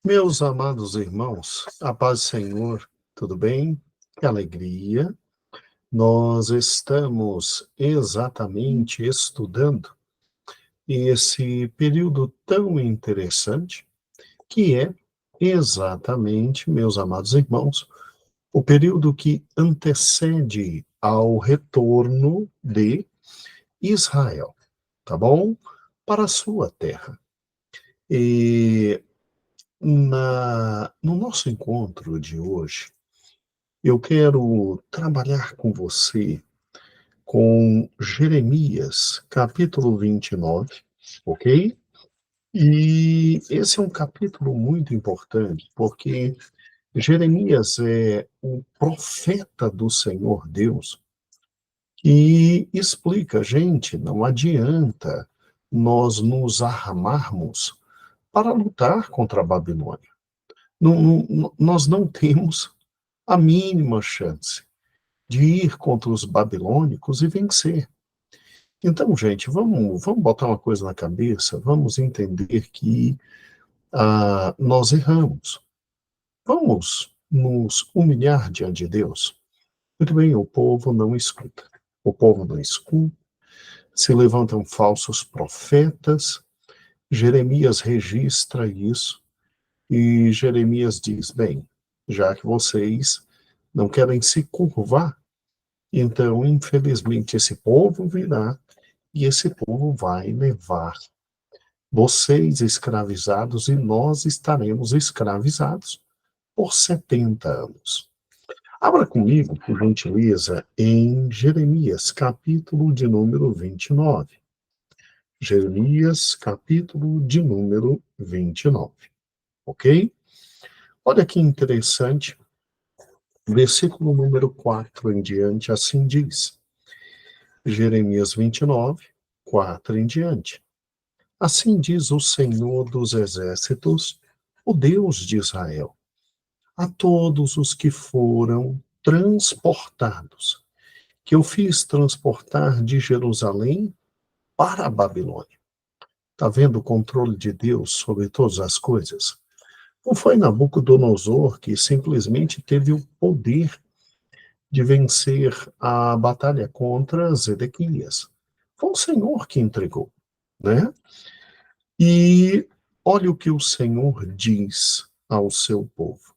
Meus amados irmãos, a paz do Senhor, tudo bem? Que alegria! Nós estamos exatamente estudando esse período tão interessante, que é exatamente, meus amados irmãos, o período que antecede ao retorno de Israel, tá bom? Para a sua terra. E no nosso encontro de hoje, eu quero trabalhar com você com Jeremias, capítulo 29, ok? E esse é um capítulo muito importante, porque Jeremias é o profeta do Senhor Deus e explica, gente, não adianta nós nos armarmos para lutar contra a Babilônia. Nós não temos a mínima chance de ir contra os babilônicos e vencer. Então, gente, vamos botar uma coisa na cabeça, vamos entender que nós erramos. Vamos nos humilhar diante de Deus. Muito bem, o povo não escuta. O povo não escuta, se levantam falsos profetas. Jeremias registra isso e Jeremias diz: bem, já que vocês não querem se curvar, então, infelizmente, esse povo virá e esse povo vai levar vocês escravizados e nós estaremos escravizados por 70 anos. Abra comigo, por gentileza, em Jeremias, capítulo de número 29. Jeremias, capítulo de número 29. Ok? Olha que interessante. Versículo número 4 em diante, assim diz. Jeremias 29, 4 em diante. Assim diz o Senhor dos Exércitos, o Deus de Israel, a todos os que foram transportados, que eu fiz transportar de Jerusalém para a Babilônia. Está vendo o controle de Deus sobre todas as coisas? Não foi Nabucodonosor que simplesmente teve o poder de vencer a batalha contra Zedequias. Foi o Senhor que entregou, né? E olha o que o Senhor diz ao seu povo: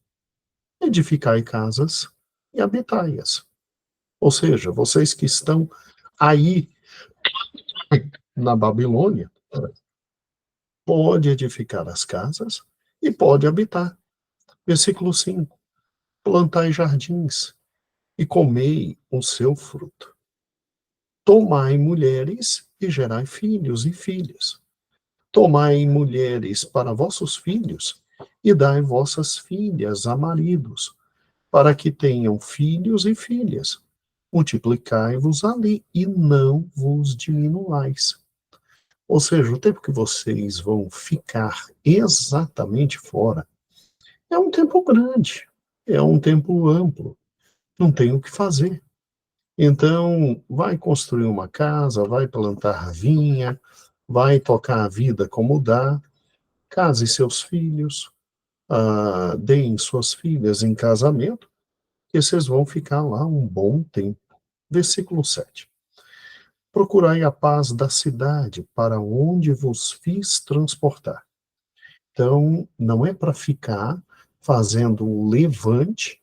edificai casas e habitai-as. Ou seja, vocês que estão aí na Babilônia, pode edificar as casas e pode habitar. Versículo 5: plantai jardins e comei o seu fruto. Tomai mulheres e gerai filhos e filhas. Tomai mulheres para vossos filhos e dai vossas filhas a maridos, para que tenham filhos e filhas. Multiplicai-vos ali e não vos diminuais. Ou seja, o tempo que vocês vão ficar exatamente fora é um tempo grande, é um tempo amplo, não tem o que fazer. Então, vai construir uma casa, vai plantar vinha, vai tocar a vida como dá, case seus filhos, deem suas filhas em casamento, e vocês vão ficar lá um bom tempo. Versículo 7. Procurai a paz da cidade para onde vos fiz transportar. Então, não é para ficar fazendo um levante,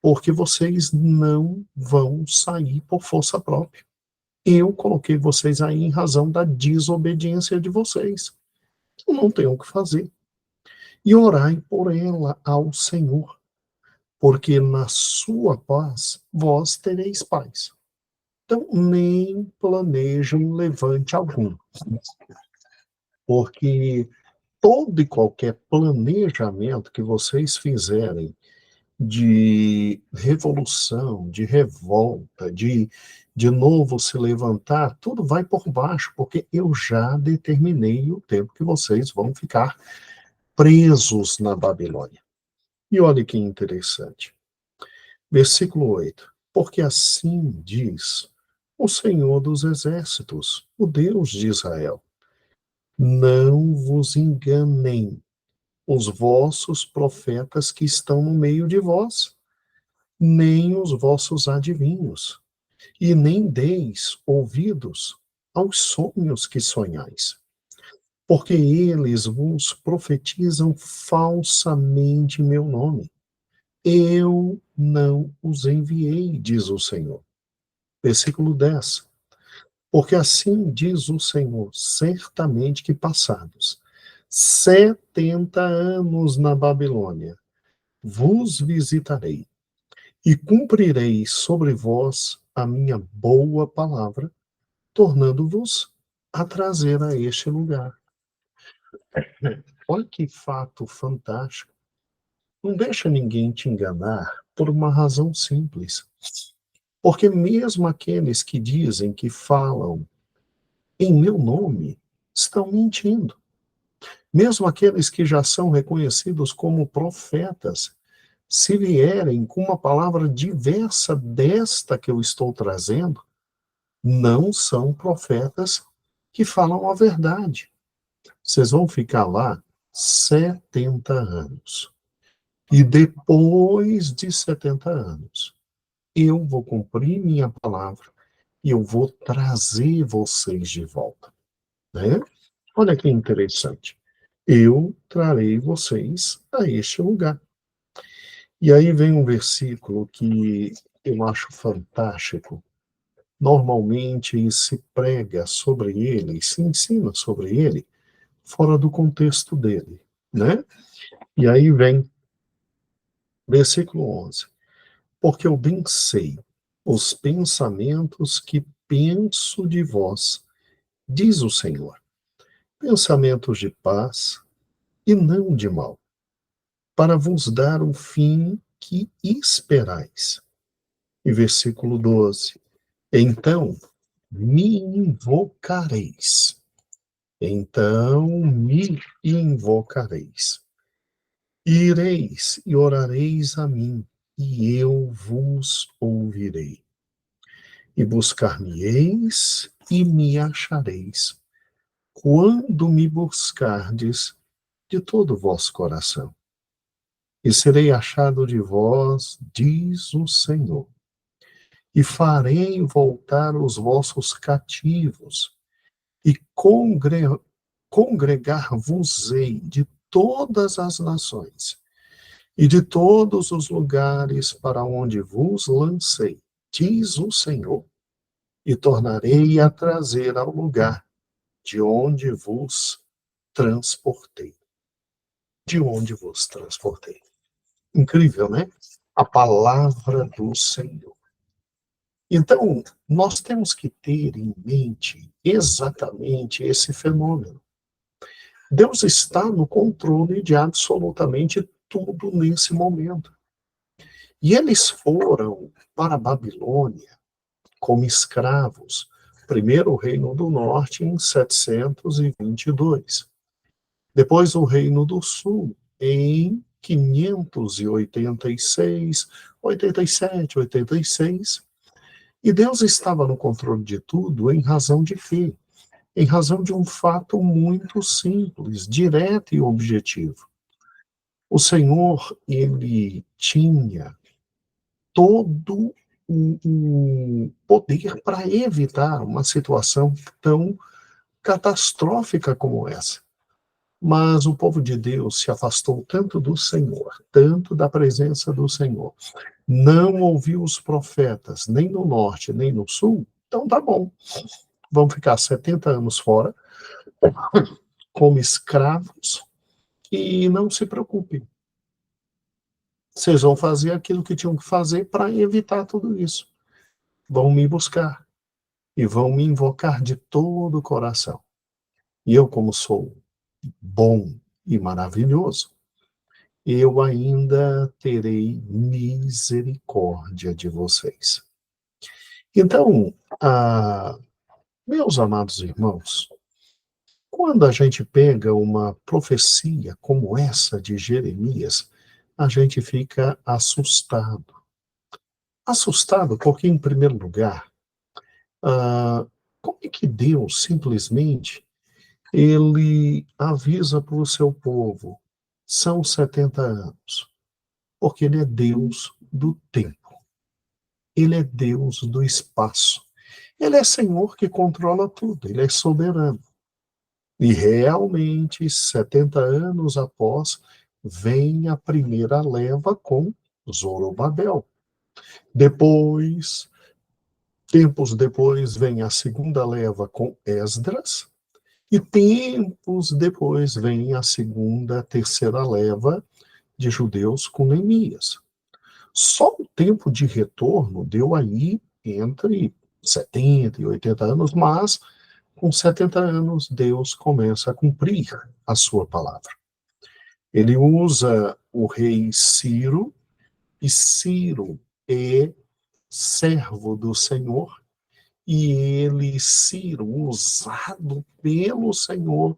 porque vocês não vão sair por força própria. Eu coloquei vocês aí em razão da desobediência de vocês. Não tem o que fazer. E orai por ela ao Senhor, porque na sua paz vós tereis paz. Então, nem planejem levante algum, porque todo e qualquer planejamento que vocês fizerem de revolução, de revolta, de novo se levantar, tudo vai por baixo, porque eu já determinei o tempo que vocês vão ficar presos na Babilônia. E olha que interessante. Versículo 8. Porque assim diz o Senhor dos Exércitos, o Deus de Israel: não vos enganem, os vossos profetas que estão no meio de vós, nem os vossos adivinhos, e nem deis ouvidos aos sonhos que sonhais, porque eles vos profetizam falsamente em meu nome. Eu não os enviei, diz o Senhor. Versículo 10. Porque assim diz o Senhor, certamente que passados 70 anos na Babilônia, vos visitarei e cumprirei sobre vós a minha boa palavra, tornando-vos a trazer a este lugar. Olha que fato fantástico. Não deixa ninguém te enganar por uma razão simples. Porque mesmo aqueles que dizem que falam em meu nome estão mentindo. Mesmo aqueles que já são reconhecidos como profetas, se vierem com uma palavra diversa desta que eu estou trazendo, não são profetas que falam a verdade. Vocês vão ficar lá 70 anos. E depois de 70 anos, eu vou cumprir minha palavra e eu vou trazer vocês de volta, né? Olha que interessante. Eu trarei vocês a este lugar. E aí vem um versículo que eu acho fantástico. Normalmente se prega sobre ele, se ensina sobre ele, fora do contexto dele, né? E aí vem versículo 11. Porque eu bem sei os pensamentos que penso de vós, diz o Senhor, pensamentos de paz e não de mal, para vos dar o fim que esperais. E versículo 12. Então me invocareis. Então me invocareis. Ireis e orareis a mim, e eu vos ouvirei. E buscar-me-eis e me achareis, quando me buscardes de todo o vosso coração. E serei achado de vós, diz o Senhor. E farei voltar os vossos cativos, e congregar-vos-ei de todas as nações, e de todos os lugares para onde vos lancei, diz o Senhor, e tornarei a trazer ao lugar de onde vos transportei. De onde vos transportei. Incrível, né? A palavra do Senhor. Então, nós temos que ter em mente exatamente esse fenômeno. Deus está no controle de absolutamente tudo nesse momento. E eles foram para a Babilônia como escravos. Primeiro o Reino do Norte em 722. Depois o Reino do Sul em 586, 87, 86. E Deus estava no controle de tudo em razão de quê? Em razão de um fato muito simples, direto e objetivo. O Senhor, ele tinha todo o poder para evitar uma situação tão catastrófica como essa. Mas o povo de Deus se afastou tanto do Senhor, tanto da presença do Senhor, não ouviu os profetas, nem no norte, nem no sul, então tá bom. Vamos ficar 70 anos fora, como escravos, e não se preocupem. Vocês vão fazer aquilo que tinham que fazer para evitar tudo isso. Vão me buscar e vão me invocar de todo o coração. E eu, como sou bom e maravilhoso, eu ainda terei misericórdia de vocês. Então, meus amados irmãos, quando a gente pega uma profecia como essa de Jeremias, a gente fica assustado. Assustado porque, em primeiro lugar, como é que Deus simplesmente ele avisa para o seu povo são 70 anos? Porque ele é Deus do tempo. Ele é Deus do espaço. Ele é Senhor que controla tudo, ele é soberano. E realmente, 70 anos após, vem a primeira leva com Zorobabel. Depois, tempos depois, vem a segunda leva com Esdras. E tempos depois vem a segunda, terceira leva de judeus com Neemias. Só o tempo de retorno deu aí entre 70 e 80 anos, mas com 70 anos Deus começa a cumprir a sua palavra. Ele usa o rei Ciro, e Ciro é servo do Senhor, e ele, Ciro, usado pelo Senhor,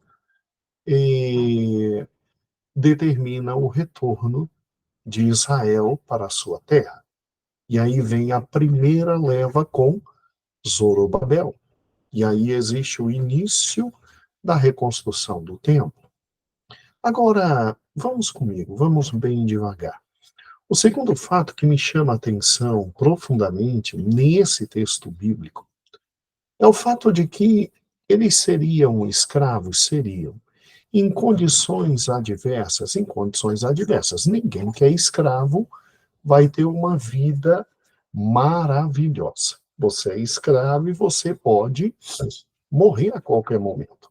determina o retorno de Israel para a sua terra. E aí vem a primeira leva com Zorobabel. E aí existe o início da reconstrução do templo. Agora, vamos comigo, vamos bem devagar. O segundo fato que me chama a atenção profundamente nesse texto bíblico é o fato de que eles seriam escravos, seriam, em condições adversas. Ninguém que é escravo vai ter uma vida maravilhosa. Você é escravo e você pode morrer a qualquer momento.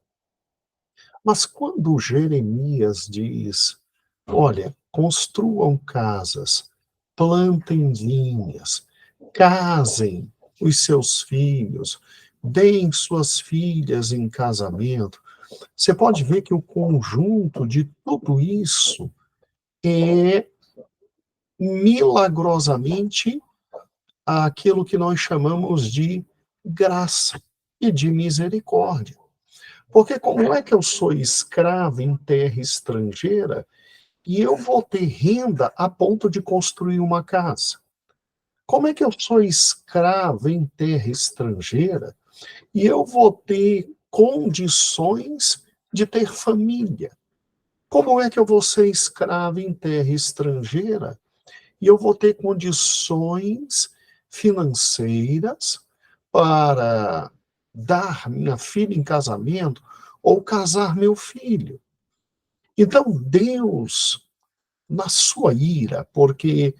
Mas quando Jeremias diz, olha, construam casas, plantem vinhas, casem os seus filhos, deem suas filhas em casamento, você pode ver que o conjunto de tudo isso é milagrosamente aquilo que nós chamamos de graça e de misericórdia. Porque como é que eu sou escravo em terra estrangeira e eu vou ter renda a ponto de construir uma casa? Como é que eu sou escravo em terra estrangeira e eu vou ter condições de ter família? Como é que eu vou ser escravo em terra estrangeira e eu vou ter condições financeiras para dar minha filha em casamento ou casar meu filho? Então, Deus, na sua ira, porque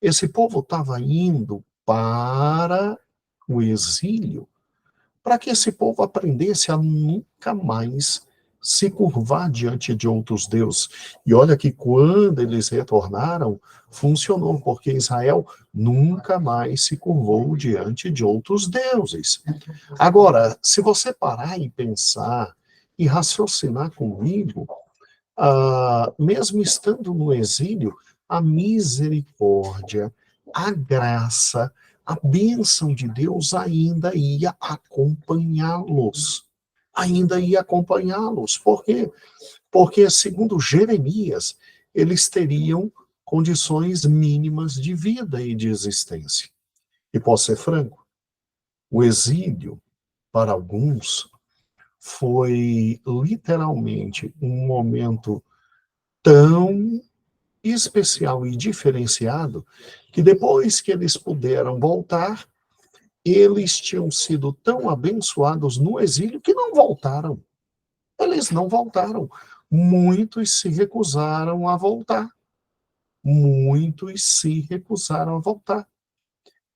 esse povo estava indo para o exílio, para que esse povo aprendesse a nunca mais se curvar diante de outros deuses. E olha que quando eles retornaram, funcionou, porque Israel nunca mais se curvou diante de outros deuses. Agora, se você parar e pensar e raciocinar comigo, mesmo estando no exílio, a misericórdia, a graça, a bênção de Deus ainda ia acompanhá-los. Ainda ia acompanhá-los. Por quê? Porque, segundo Jeremias, eles teriam condições mínimas de vida e de existência. E posso ser franco, o exílio, para alguns, foi literalmente um momento tão especial e diferenciado que depois que eles puderam voltar, eles tinham sido tão abençoados no exílio que não voltaram. Eles não voltaram. Muitos se recusaram a voltar. Muitos se recusaram a voltar.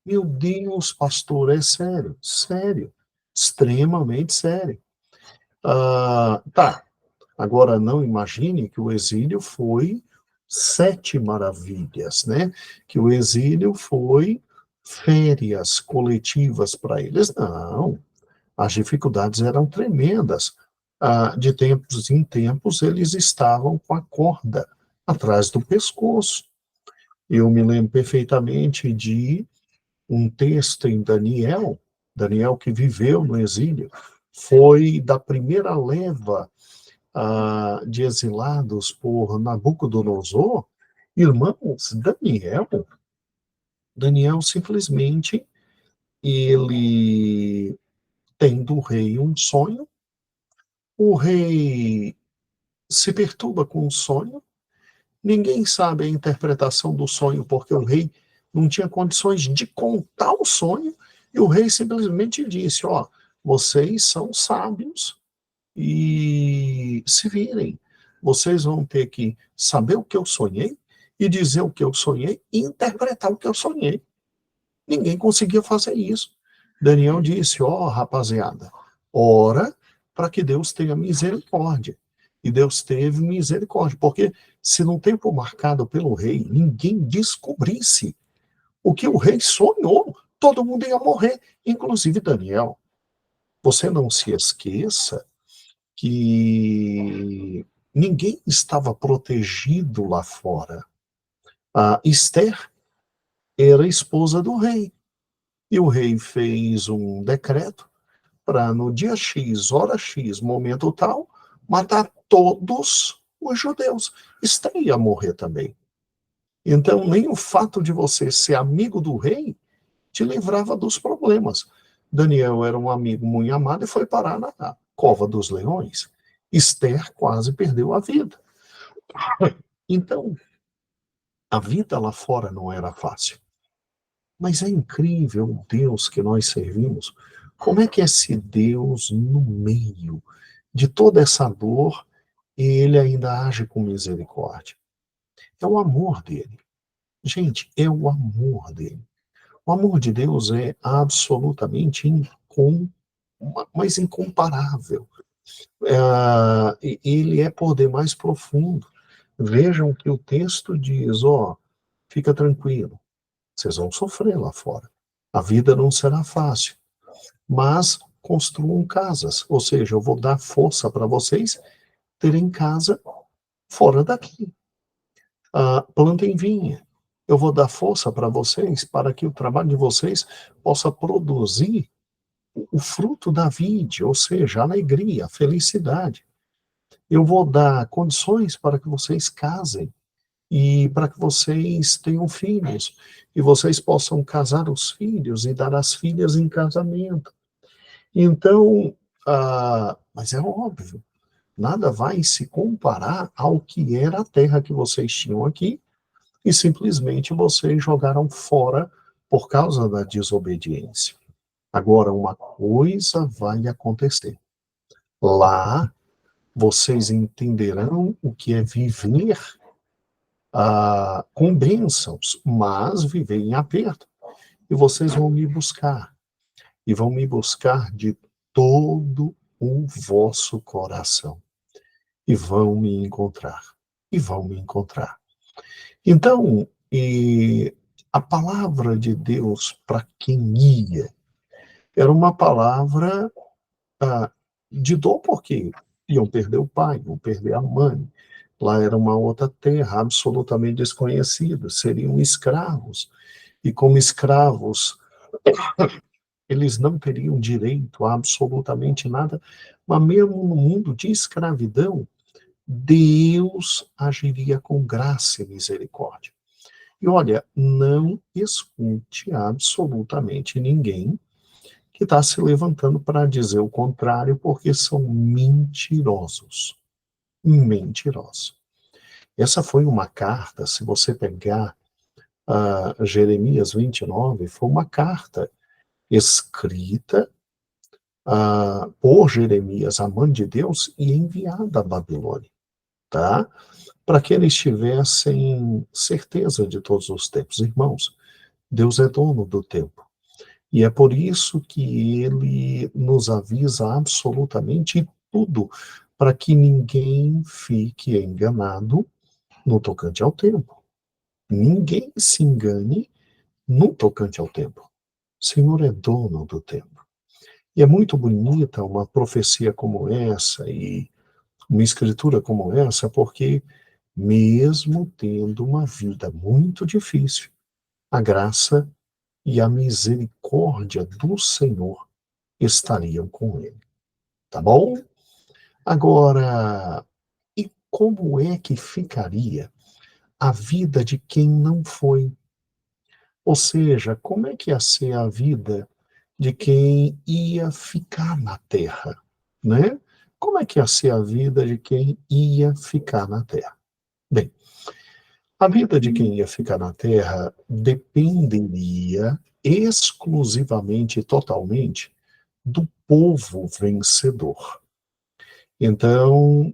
Meu Deus, pastor, é sério, sério, extremamente sério. Tá, agora não imagine que o exílio foi 7 maravilhas, né? Que o exílio foi férias coletivas para eles. Não, as dificuldades eram tremendas. De tempos em tempos, eles estavam com a corda atrás do pescoço. Eu me lembro perfeitamente de um texto em Daniel, Daniel que viveu no exílio, foi da primeira leva de exilados por Nabucodonosor. Irmãos, Daniel simplesmente, ele tem do rei um sonho, o rei se perturba com o sonho, Ninguém sabe a interpretação do sonho, porque o rei não tinha condições de contar o sonho, e o rei simplesmente disse: ó, vocês são sábios e se virem. Vocês vão ter que saber o que eu sonhei e dizer o que eu sonhei e interpretar o que eu sonhei. Ninguém conseguia fazer isso. Daniel disse: ó, rapaziada, ora para que Deus tenha misericórdia. E Deus teve misericórdia, porque se no tempo marcado pelo rei ninguém descobrisse o que o rei sonhou, todo mundo ia morrer, inclusive Daniel. Você não se esqueça que ninguém estava protegido lá fora. A Esther era esposa do rei. E o rei fez um decreto para, no dia X, hora X, momento tal, matar todos os judeus. Esther ia morrer também. Então, nem o fato de você ser amigo do rei te livrava dos problemas. Daniel era um amigo muito amado e foi parar na cova dos leões. Esther quase perdeu a vida. Então, a vida lá fora não era fácil. Mas é incrível o Deus que nós servimos. Como é que esse Deus, no meio de toda essa dor, ele ainda age com misericórdia? É o amor dele. Gente, é o amor dele. O amor de Deus é absolutamente mas incomparável. Ele é por demais profundo. Vejam que o texto diz, ó, fica tranquilo, vocês vão sofrer lá fora. A vida não será fácil, mas construam casas, ou seja, eu vou dar força para vocês terem casa fora daqui. Plantem vinha. Eu vou dar força para vocês para que o trabalho de vocês possa produzir o fruto da vide, ou seja, a alegria, a felicidade. Eu vou dar condições para que vocês casem e para que vocês tenham filhos e vocês possam casar os filhos e dar as filhas em casamento. Então, mas é óbvio, nada vai se comparar ao que era a terra que vocês tinham aqui e simplesmente vocês jogaram fora por causa da desobediência. Agora, uma coisa vai acontecer. Lá, vocês entenderão o que é viver com bênçãos, mas viver em aperto. E vocês vão me buscar. E vão me buscar de todo o vosso coração. E vão me encontrar. E vão me encontrar. Então, a palavra de Deus para quem ia era uma palavra de dor, porque iam perder o pai, iam perder a mãe. Lá era uma outra terra absolutamente desconhecida, seriam escravos. E como escravos, eles não teriam direito a absolutamente nada, mas mesmo no mundo de escravidão, Deus agiria com graça e misericórdia. E olha, não escute absolutamente ninguém que está se levantando para dizer o contrário, porque são mentirosos. Mentirosos. Essa foi uma carta, se você pegar Jeremias 29, foi uma carta escrita por Jeremias, a mãe de Deus, e enviada à Babilônia, tá? Para que eles tivessem certeza de todos os tempos. Irmãos, Deus é dono do tempo. E é por isso que ele nos avisa absolutamente tudo, para que ninguém fique enganado no tocante ao tempo. Ninguém se engane no tocante ao tempo. O Senhor é dono do tempo. E é muito bonita uma profecia como essa e uma escritura como essa, porque mesmo tendo uma vida muito difícil, a graça e a misericórdia do Senhor estariam com ele. Tá bom? Agora, e como é que ficaria a vida de quem não foi? Ou seja, como é que ia ser a vida de quem ia ficar na terra, né? Como é que ia ser a vida de quem ia ficar na terra? Bem, A vida de quem ia ficar na terra dependeria exclusivamente e totalmente do povo vencedor. Então,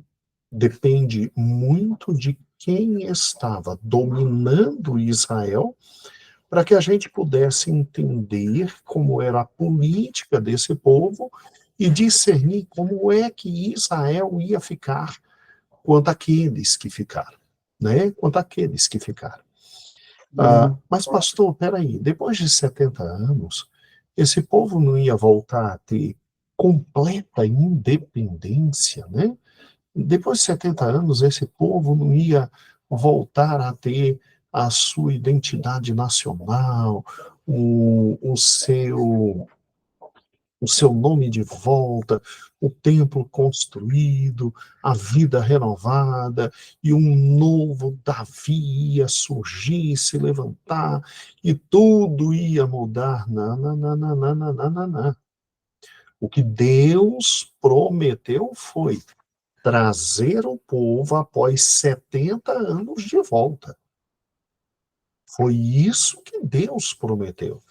depende muito de quem estava dominando Israel, para que a gente pudesse entender como era a política desse povo e discernir como é que Israel ia ficar quanto àqueles que ficaram, né? Quanto àqueles que ficaram. Mas, pastor, peraí, depois de 70 anos, esse povo não ia voltar a ter completa independência, né? Depois de 70 anos, esse povo não ia voltar a ter a sua identidade nacional, o seu nome de volta, o templo construído, a vida renovada, e um novo Davi ia surgir, se levantar, e tudo ia mudar. Não, não, não, não, não, não, não, não, não. O que Deus prometeu foi trazer o povo após 70 anos de volta. Foi isso que Deus prometeu.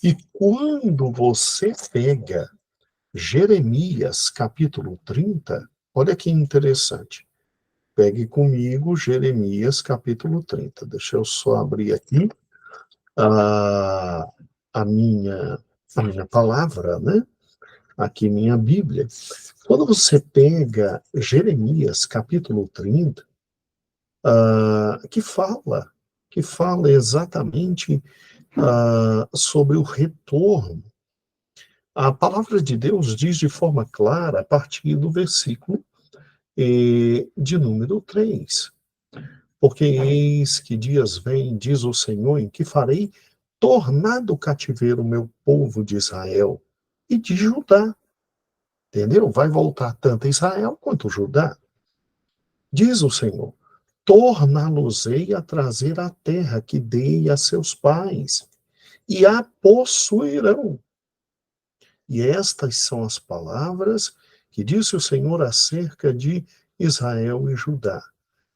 E quando você pega Jeremias, capítulo 30, olha que interessante. Pegue comigo Jeremias, capítulo 30. Deixa eu só abrir aqui a, a, minha, a minha palavra, né? Aqui minha Bíblia. Quando você pega Jeremias, capítulo 30, que fala exatamente sobre o retorno. A palavra de Deus diz de forma clara, a partir do versículo de número 3. Porque eis que dias vêm, diz o Senhor, em que farei tornar do cativeiro o meu povo de Israel e de Judá. Entendeu? Vai voltar tanto Israel quanto Judá. Diz o Senhor, torná-los-ei a trazer a terra que dei a seus pais, e a possuirão. E estas são as palavras que disse o Senhor acerca de Israel e Judá.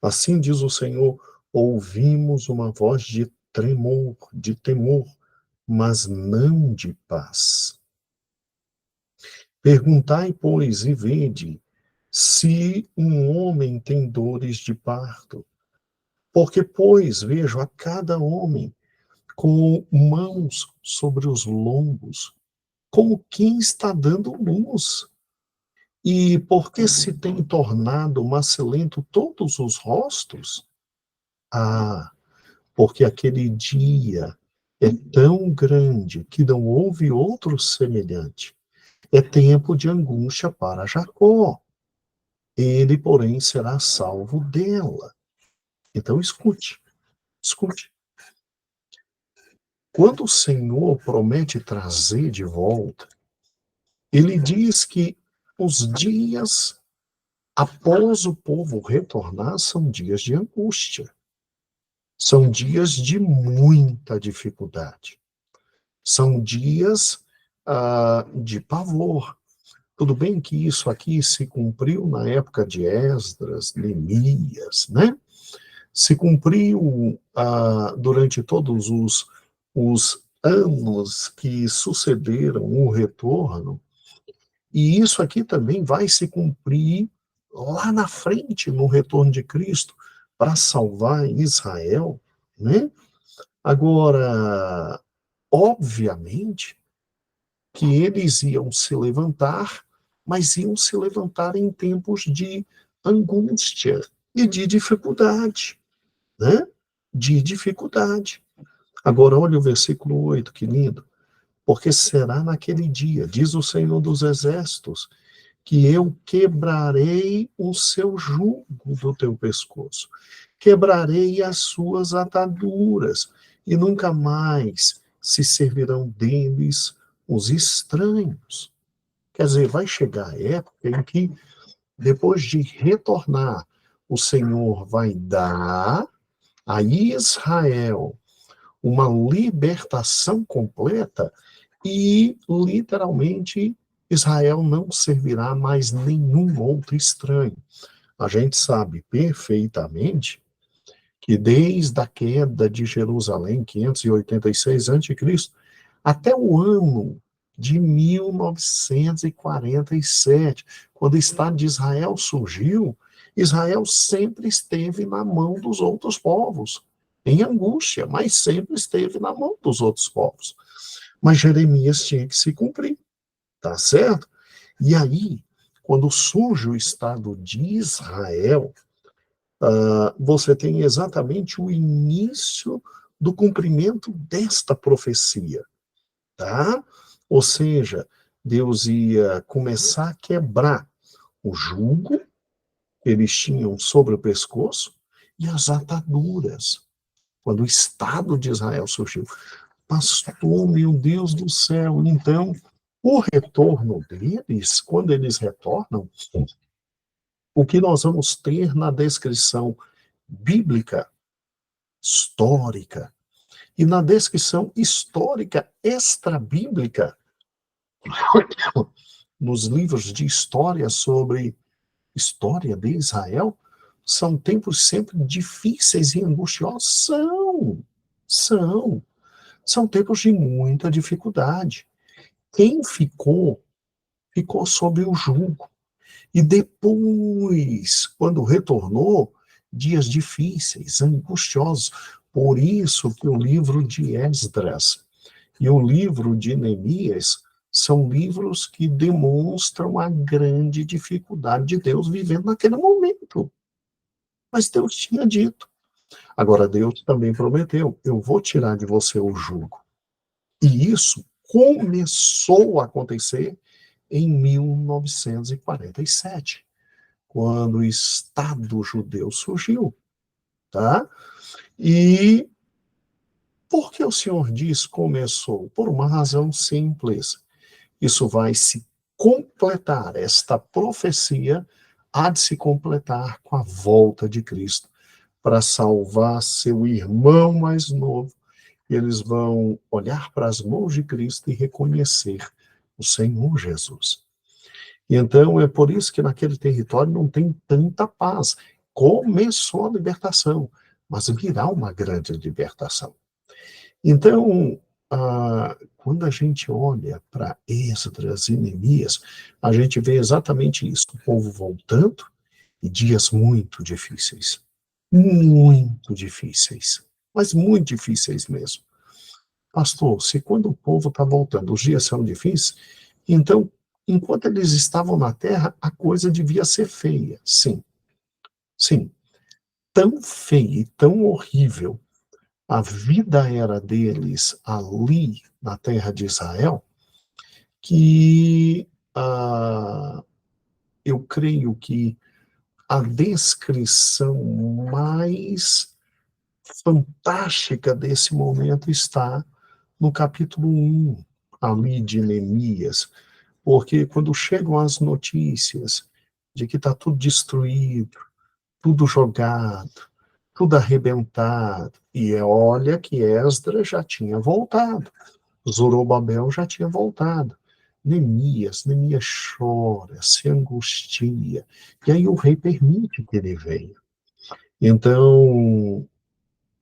Assim diz o Senhor, ouvimos uma voz de tremor, de temor, mas não de paz. Perguntai, pois, e vede, se um homem tem dores de parto. Porque, pois, vejo a cada homem com mãos sobre os lombos, como quem está dando luz. E porque se tem tornado macilento todos os rostos? Ah, porque aquele dia é tão grande que não houve outro semelhante. É tempo de angústia para Jacó. Ele, porém, será salvo dela. Então, escute, escute. Quando o Senhor promete trazer de volta, ele diz que os dias após o povo retornar são dias de angústia, são dias de muita dificuldade, são dias de pavor. Tudo bem que isso aqui se cumpriu na época de Esdras, Neemias, né? Se cumpriu durante todos os anos que sucederam o retorno, e isso aqui também vai se cumprir lá na frente, no retorno de Cristo, para salvar Israel, né? Agora, obviamente que eles iam se levantar, mas iam se levantar em tempos de angústia e de dificuldade, né? De dificuldade. Agora, olha o versículo 8, que lindo. Porque será naquele dia, diz o Senhor dos Exércitos, que eu quebrarei o seu jugo do teu pescoço, quebrarei as suas ataduras, e nunca mais se servirão deles os estranhos. Quer dizer, vai chegar a época em que, depois de retornar, o Senhor vai dar a Israel uma libertação completa e, literalmente, Israel não servirá mais nenhum outro estranho. A gente sabe perfeitamente que desde a queda de Jerusalém, 586 a.C., até o ano de 1947, quando o Estado de Israel surgiu, Israel sempre esteve na mão dos outros povos, em angústia, mas sempre esteve na mão dos outros povos. Mas Jeremias tinha que se cumprir, tá certo? E aí, quando surge o Estado de Israel, você tem exatamente o início do cumprimento desta profecia, tá? Ou seja, Deus ia começar a quebrar o jugo que eles tinham sobre o pescoço e as ataduras. Quando o Estado de Israel surgiu. Pastor, meu Deus do céu, então, o retorno deles, quando eles retornam, o que nós vamos ter na descrição bíblica, histórica, e na descrição histórica extra-bíblica, nos livros de história sobre história de Israel, são tempos sempre difíceis e angustiosos. São. São tempos de muita dificuldade. Quem ficou, ficou sob o jugo. E depois, quando retornou, dias difíceis, angustiosos. Por isso que o livro de Esdras e o livro de Neemias são livros que demonstram a grande dificuldade de Deus vivendo naquele momento. Mas Deus tinha dito. Agora, Deus também prometeu: eu vou tirar de você o jugo. E isso começou a acontecer em 1947, quando o Estado judeu surgiu, tá? E por que o Senhor diz começou? Por uma razão simples. Isso vai se completar, esta profecia há de se completar com a volta de Cristo, para salvar seu irmão mais novo. E eles vão olhar para as mãos de Cristo e reconhecer o Senhor Jesus. E então é por isso que naquele território não tem tanta paz. Começou a libertação, mas virá uma grande libertação. Então, quando a gente olha para Esdras e Neemias, a gente vê exatamente isso: o povo voltando e dias muito difíceis, mas muito difíceis mesmo. Pastor, se quando o povo está voltando, os dias são difíceis, então, enquanto eles estavam na terra, a coisa devia ser feia. Sim, sim. Tão feia e tão horrível a vida era deles ali na terra de Israel, que eu creio que a descrição mais fantástica desse momento está no capítulo 1, ali de Neemias, porque quando chegam as notícias de que está tudo destruído, tudo jogado, tudo arrebentado, e olha que Esdras já tinha voltado, Zorobabel já tinha voltado, Neemias chora, se angustia, e aí o rei permite que ele venha. Então,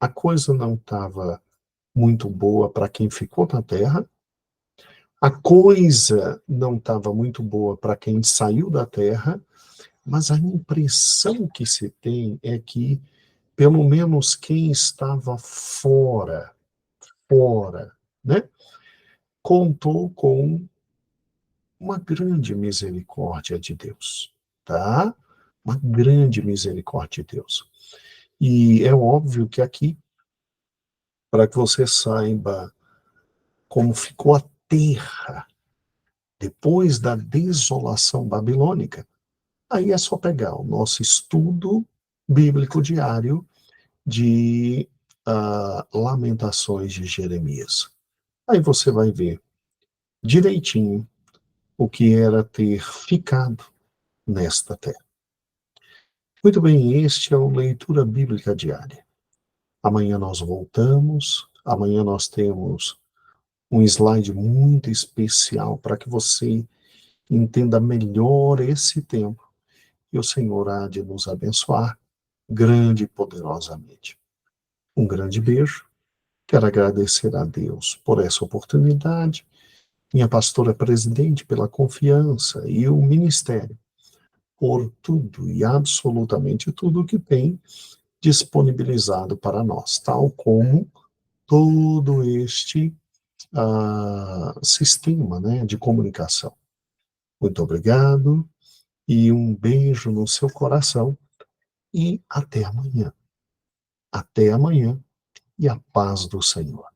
a coisa não estava muito boa para quem ficou na terra, a coisa não estava muito boa para quem saiu da terra, mas a impressão que se tem é que, pelo menos quem estava fora, né, contou com uma grande misericórdia de Deus, tá? Uma grande misericórdia de Deus. E é óbvio que aqui, para que você saiba como ficou a terra depois da desolação babilônica, aí é só pegar o nosso estudo bíblico diário de Lamentações de Jeremias. Aí você vai ver direitinho o que era ter ficado nesta terra. Muito bem, este é o Leitura Bíblica Diária. Amanhã nós voltamos, amanhã nós temos um slide muito especial para que você entenda melhor esse tempo e o Senhor há de nos abençoar grande e poderosamente. Um grande beijo. Quero agradecer a Deus por essa oportunidade, minha pastora presidente pela confiança e o ministério por tudo e absolutamente tudo que tem disponibilizado para nós, tal como todo este sistema, né, de comunicação. Muito obrigado e um beijo no seu coração e até amanhã. Até amanhã e a paz do Senhor.